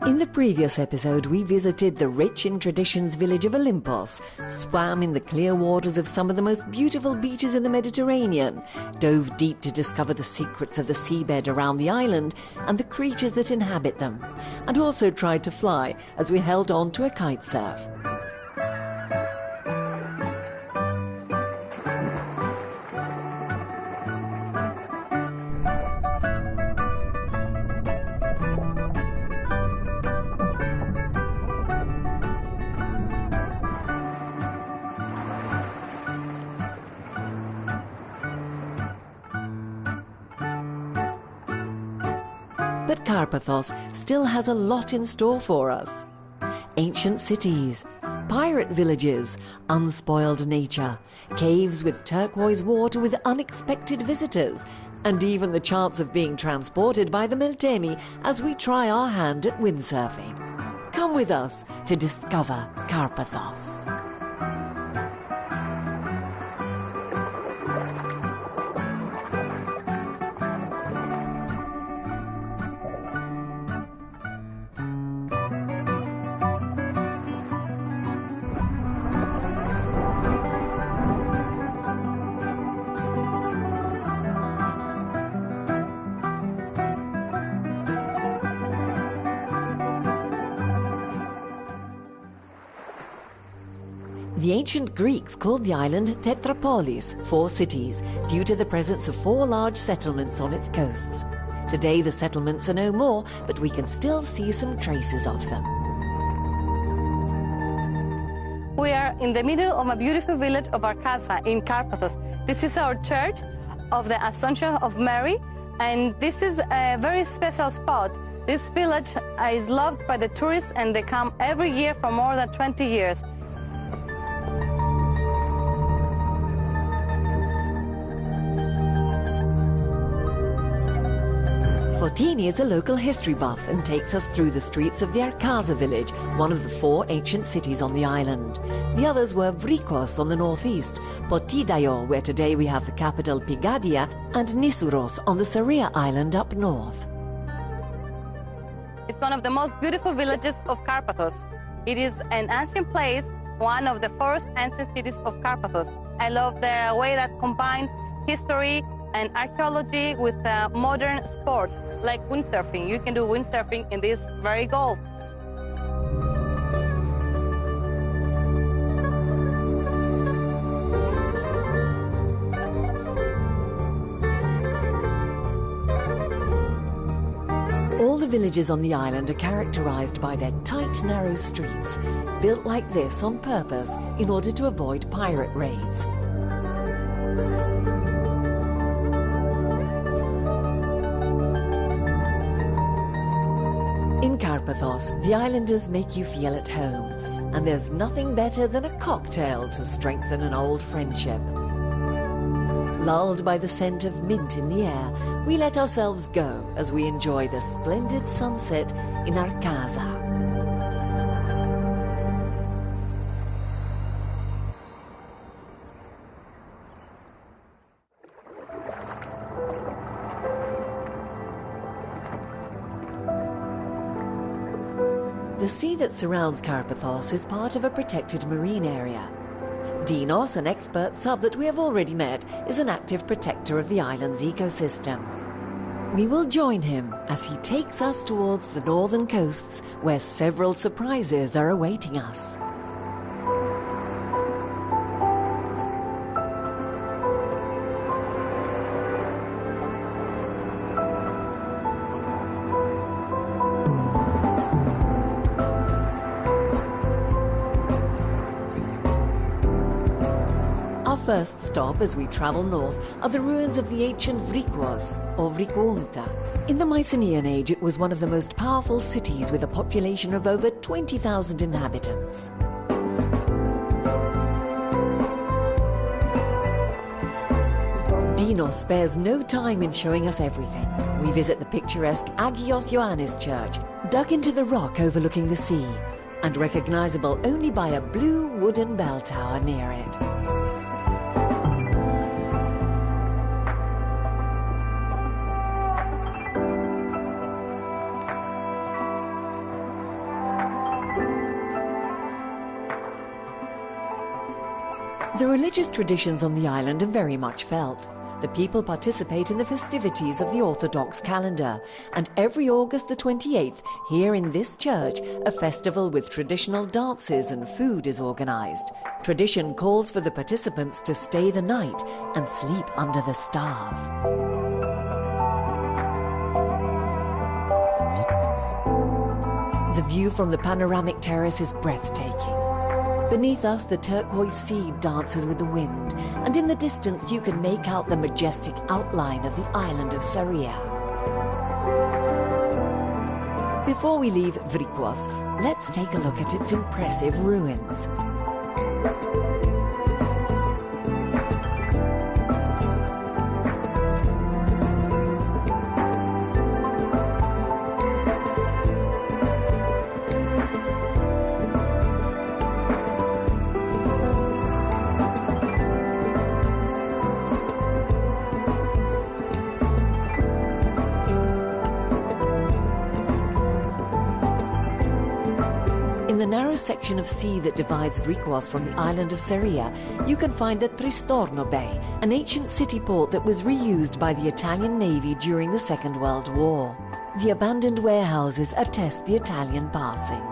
In the previous episode, we visited the rich in traditions village of Olympos, swam in the clear waters of some of the most beautiful beaches in the Mediterranean, dove deep to discover the secrets of the seabed around the island and the creatures that inhabit them, and also tried to fly as we held on to a kite surf. But Karpathos still has a lot in store for us. Ancient cities, pirate villages, unspoiled nature, caves with turquoise water with unexpected visitors, and even the chance of being transported by the Meltemi as we try our hand at windsurfing. Come with us to discover Karpathos. The ancient Greeks called the island Tetrapolis, 4 cities, due to the presence of 4 large settlements on its coasts. Today the settlements are no more, but we can still see some traces of them. We are in the middle of a beautiful village of Arkaza in Karpathos. This is our church of the Assumption of Mary, and this is a very special spot. This village is loved by the tourists, and they come every year for more than 20 years. Fortini is a local history buff and takes us through the streets of the Arkaza village, one of the 4 ancient cities on the island. The others were Vrikos on the northeast, Potidaio, where today we have the capital Pigadia, and Nisuros on the Saria island up north. It's one of the most beautiful villages of Karpathos. It is an ancient place, one of the 4 ancient cities of Karpathos. I love the way that combines history and archaeology with modern sports like windsurfing. You can do windsurfing in this very gulf. All the villages on the island are characterized by their tight, narrow streets, built like this on purpose in order to avoid pirate raids. In Karpathos, the islanders make you feel at home, and there's nothing better than a cocktail to strengthen an old friendship. Lulled by the scent of mint in the air, we let ourselves go as we enjoy the splendid sunset in Arkaza. The sea that surrounds Karpathos is part of a protected marine area. Dinos, an expert sub that we have already met, is an active protector of the island's ecosystem. We will join him as he takes us towards the northern coasts, where several surprises are awaiting us. First stop as we travel north are the ruins of the ancient Vrikos, or Vrikounta. In the Mycenaean age, it was one of the most powerful cities with a population of over 20,000 inhabitants. Dinos spares no time in showing us everything. We visit the picturesque Agios Ioannis Church, dug into the rock overlooking the sea, and recognizable only by a blue wooden bell tower near it. The religious traditions on the island are very much felt. The people participate in the festivities of the Orthodox calendar, and every August the 28th, here in this church, a festival with traditional dances and food is organized. Tradition calls for the participants to stay the night and sleep under the stars. The view from the panoramic terrace is breathtaking. Beneath us, the turquoise sea dances with the wind, and in the distance you can make out the majestic outline of the island of Saria. Before we leave Vrikos, let's take a look at its impressive ruins. In the narrow section of sea that divides Vrikos from the island of Saria, you can find the Tristorno Bay, an ancient city port that was reused by the Italian Navy during the Second World War. The abandoned warehouses attest the Italian passing.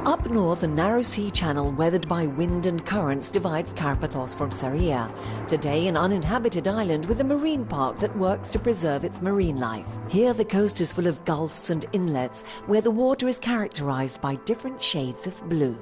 Up north, a narrow sea channel weathered by wind and currents divides Karpathos from Saria, today an uninhabited island with a marine park that works to preserve its marine life. Here the coast is full of gulfs and inlets where the water is characterized by different shades of blue.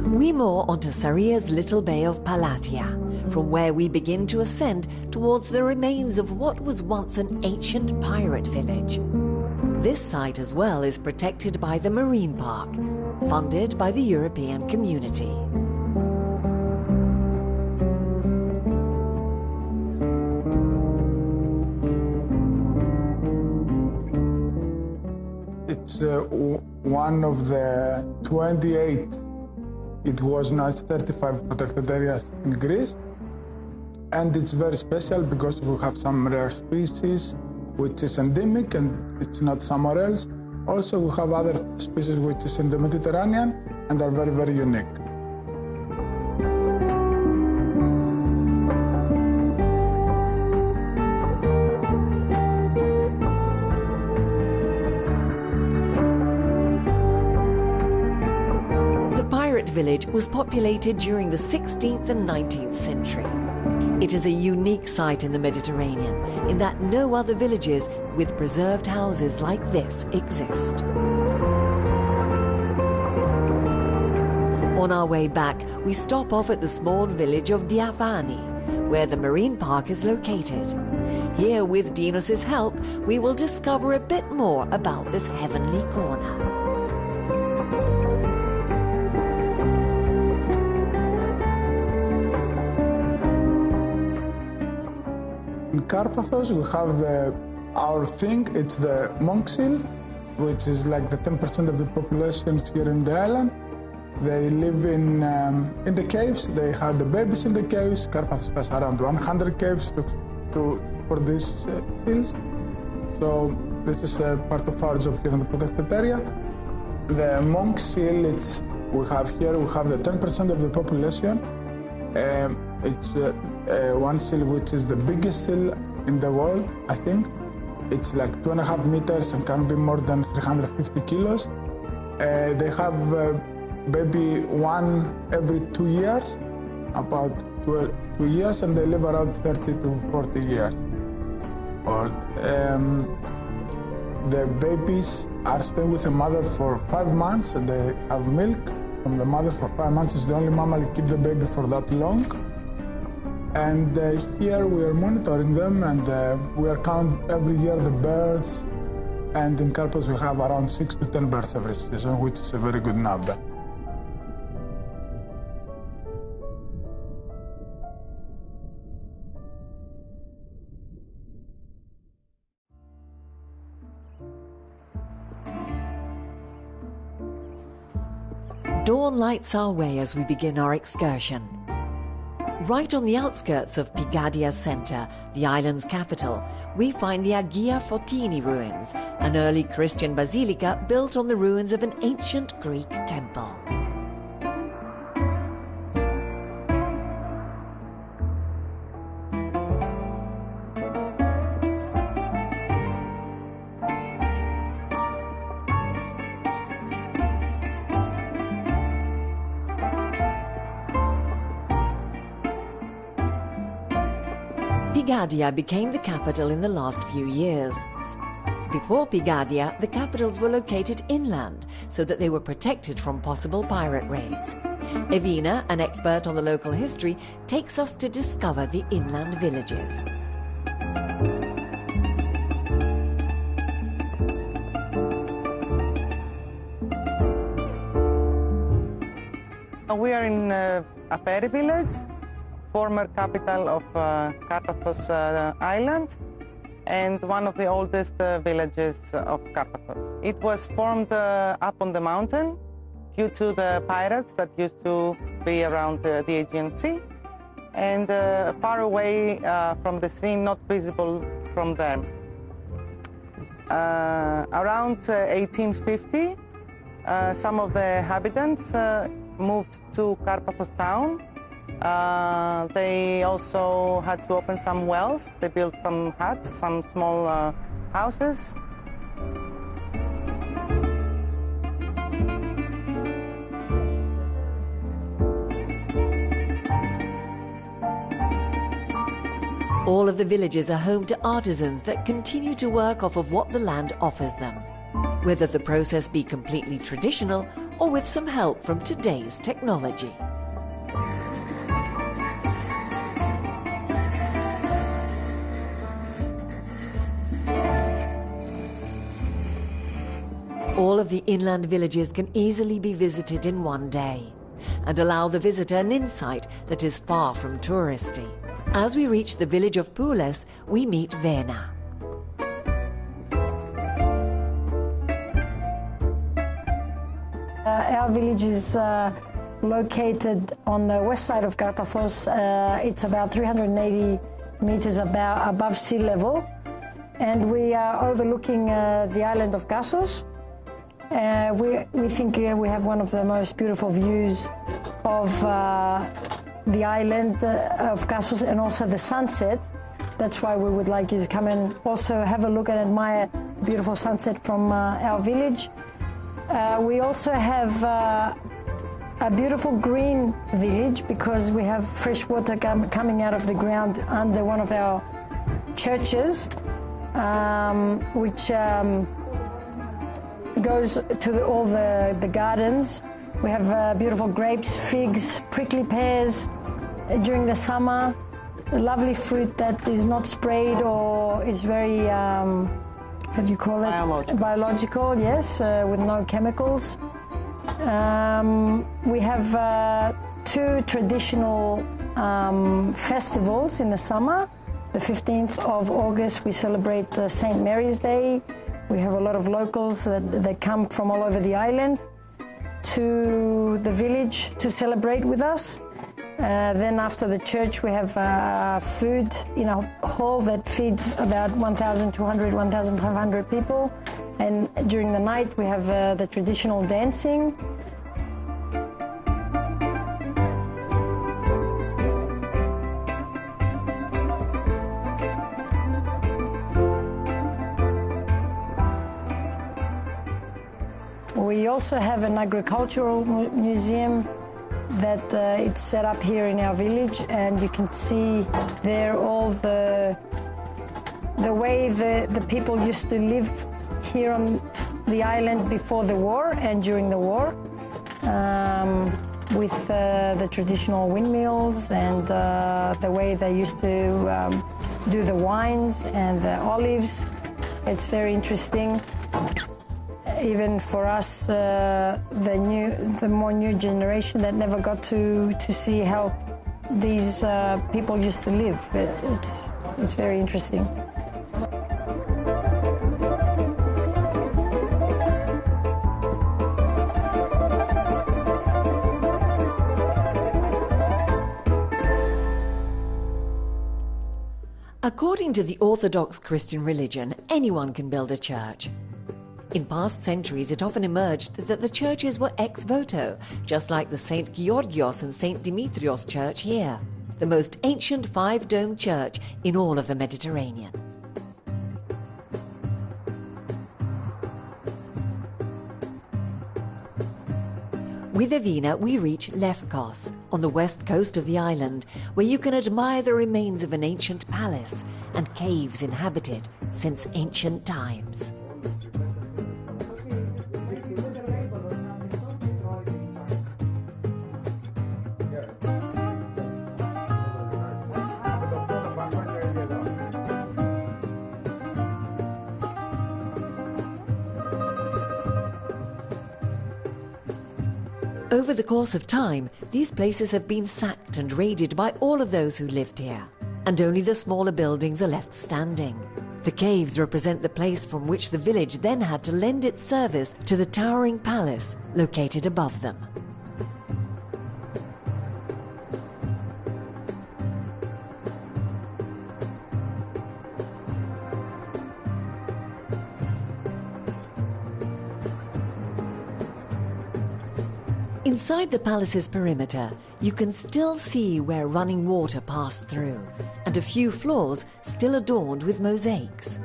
We moor onto Saria's little bay of Palatia, from where we begin to ascend towards the remains of what was once an ancient pirate village. This site as well is protected by the Marine Park, funded by the European Community. It's one of the 28. It was now 35 protected areas in Greece, and it's very special because we have some rare species which is endemic and it's not somewhere else. Also we have other species which is in the Mediterranean and are very, very unique. Village was populated during the 16th and 19th century. It is a unique site in the Mediterranean in that no other villages with preserved houses like this exist. On our way back, we stop off at the small village of Diafani, where the marine park is located. Here, with Dinos' help, we will discover a bit more about this heavenly corner. In Karpathos, we have our thing, it's the monk seal, which is like the 10% of the population here in the island. They live in the caves, they have the babies in the caves. Karpathos has around 100 caves for these seals. So this is part of our job here in the protected area. The monk seal, we have the 10% of the population. It's one seal which is the biggest seal in the world, I think. It's like 2.5 meters and can be more than 350 kilos. They have maybe one every 2 years, about 2 years, and they live around 30 to 40 years old. The babies are staying with the mother for 5 months and they have milk from the mother for 5 months. It's the only mammal that keep the baby for that long. And here we are monitoring them, and we are count every year the birds. And in Karpathos we have around 6 to 10 birds every season, which is a very good number. Dawn lights our way as we begin our excursion. Right on the outskirts of Pigadia Center, the island's capital, we find the Agia Fotini ruins, an early Christian basilica built on the ruins of an ancient Greek temple. Pigadia became the capital in the last few years. Before Pigadia, the capitals were located inland so that they were protected from possible pirate raids. Evina, an expert on the local history, takes us to discover the inland villages. We are in Aperi village, former capital of Karpathos island, and one of the oldest villages of Karpathos. It was formed up on the mountain due to the pirates that used to be around the Aegean Sea, and far away from the sea, not visible from them. Around 1850, some of the inhabitants moved to Karpathos town. They also had to open some wells. They built some huts, some small houses. All of the villages are home to artisans that continue to work off of what the land offers them, whether the process be completely traditional or with some help from today's technology. All of the inland villages can easily be visited in one day and allow the visitor an insight that is far from touristy. As we reach the village of Poules, we meet Vena. Our village is located on the west side of Karpathos. It's about 380 meters above sea level, and we are overlooking the island of Kassos. We think we have one of the most beautiful views of the island of Kassos, and also the sunset. That's why we would like you to come and also have a look and admire the beautiful sunset from our village. We also have a beautiful green village because we have fresh water coming out of the ground under one of our churches, which goes to all the gardens. We have beautiful grapes, figs, prickly pears during the summer, a lovely fruit that is not sprayed or is very, what do you call it? Biological, yes, with no chemicals. We have two traditional festivals in the summer. The 15th of August we celebrate St. Mary's Day. We have a lot of locals that come from all over the island to the village to celebrate with us. Then after the church we have food in a hall that feeds about 1,200, 1,500 people. And during the night we have the traditional dancing. We also have an agricultural museum that it's set up here in our village, and you can see there all the way the people used to live here on the island before the war and during the war. with the traditional windmills and the way they used to do the wines and the olives. It's very interesting. Even for us, the more new generation that never got to see how these people used to live. It's very interesting. According to the Orthodox Christian religion, anyone can build a church. In past centuries, it often emerged that the churches were ex voto, just like the St. Georgios and St. Dimitrios church here, the most ancient five-domed church in all of the Mediterranean. With Evina, we reach Lefkos, on the west coast of the island, where you can admire the remains of an ancient palace and caves inhabited since ancient times. Over the course of time, these places have been sacked and raided by all of those who lived here, and only the smaller buildings are left standing. The caves represent the place from which the village then had to lend its service to the towering palace located above them. Inside the palace's perimeter, you can still see where running water passed through, and a few floors still adorned with mosaics.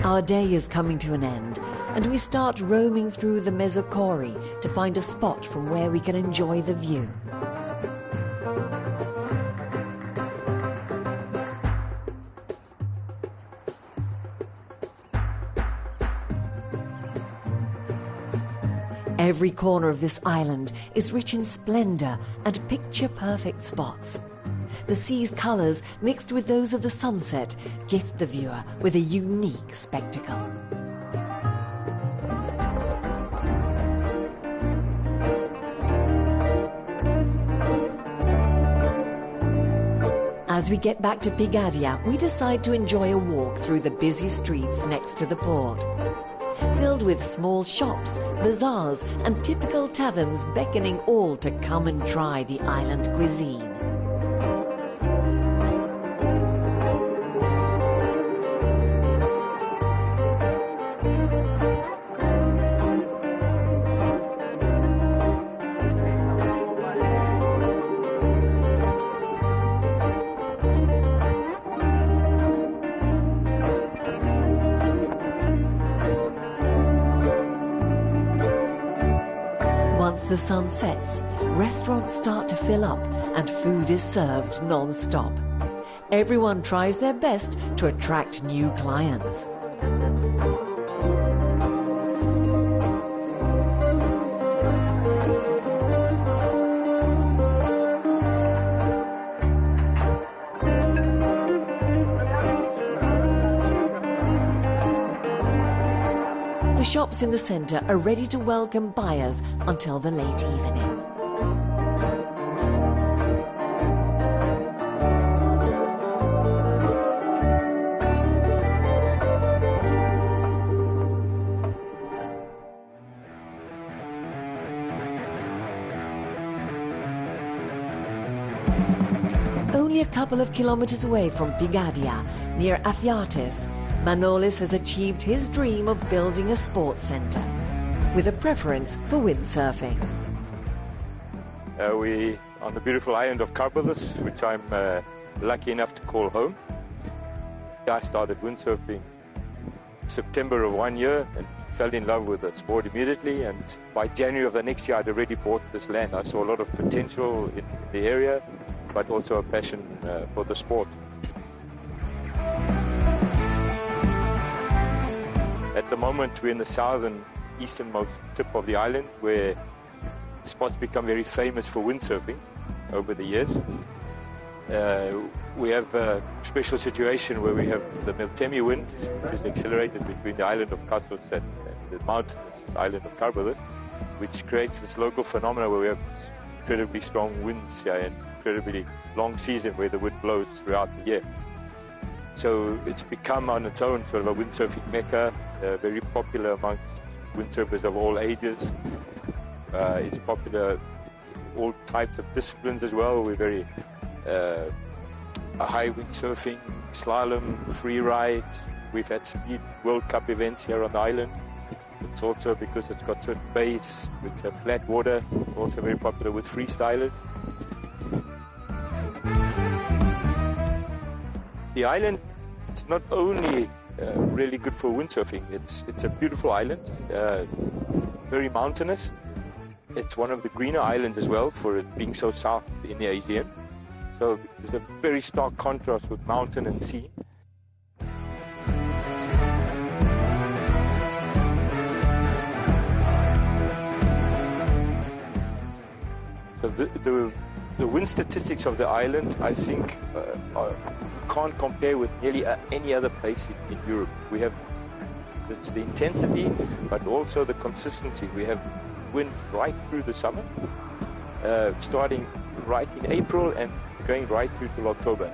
Our day is coming to an end, and we start roaming through the Mezzocori to find a spot from where we can enjoy the view. Every corner of this island is rich in splendor and picture-perfect spots. The sea's colors, mixed with those of the sunset, gift the viewer with a unique spectacle. As we get back to Pigadia, we decide to enjoy a walk through the busy streets next to the port. Filled with small shops, bazaars and typical taverns beckoning all to come and try the island cuisine. The sun sets, restaurants start to fill up and food is served non-stop. Everyone tries their best to attract new clients. The shops in the centre are ready to welcome buyers until the late evening. Only a couple of kilometers away from Pigadia, near Aphiatis, Manolis has achieved his dream of building a sports centre, with a preference for windsurfing. We're on the beautiful island of Karpathos, which I'm lucky enough to call home. I started windsurfing in September of one year and fell in love with the sport immediately, and by January of the next year I'd already bought this land. I saw a lot of potential in the area, but also a passion for the sport. At the moment, we're in the southern easternmost tip of the island, where spots become very famous for windsurfing over the years. We have a special situation where we have the Meltemi wind, which is accelerated between the island of Karpathos and the mountainous island of Karpathos, which creates this local phenomena where we have incredibly strong winds here and incredibly long season where the wind blows throughout the year. So it's become on its own sort of a windsurfing mecca, very popular amongst windsurfers of all ages. It's popular in all types of disciplines as well. We're very high windsurfing, slalom, free ride. We've had speed World Cup events here on the island. It's also because it's got certain bays which have flat water, also very popular with freestylers. The island is not only really good for windsurfing, it's a beautiful island, very mountainous. It's one of the greener islands as well for it being so south in the Aegean. So there's a very stark contrast with mountain and sea. So the wind statistics of the island, I think, can't compare with nearly any other place in Europe. We have it's the intensity, but also the consistency. We have wind right through the summer, starting right in April and going right through till October.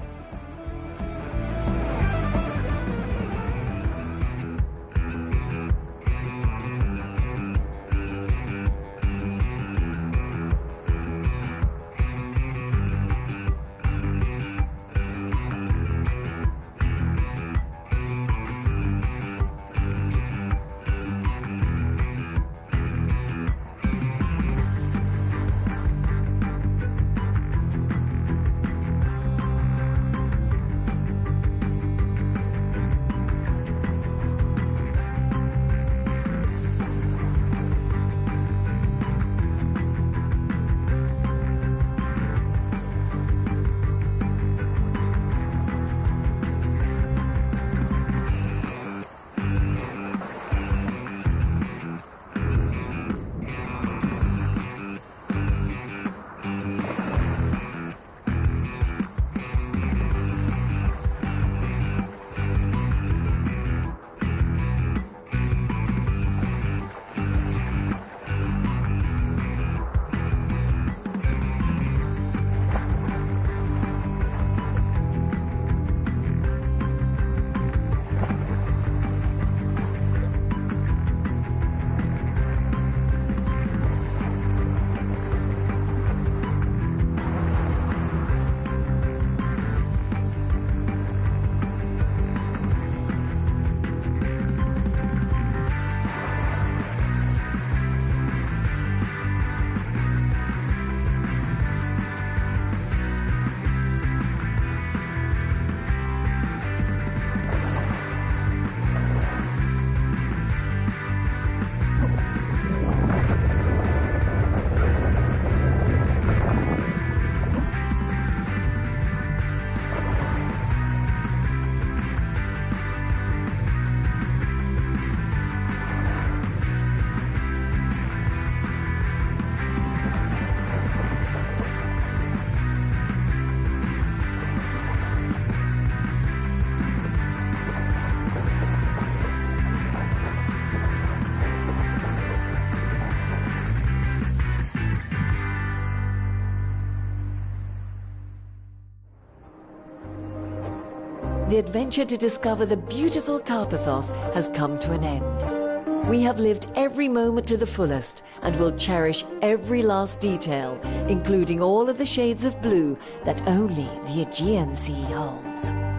The adventure to discover the beautiful Karpathos has come to an end. We have lived every moment to the fullest and will cherish every last detail, including all of the shades of blue that only the Aegean Sea holds.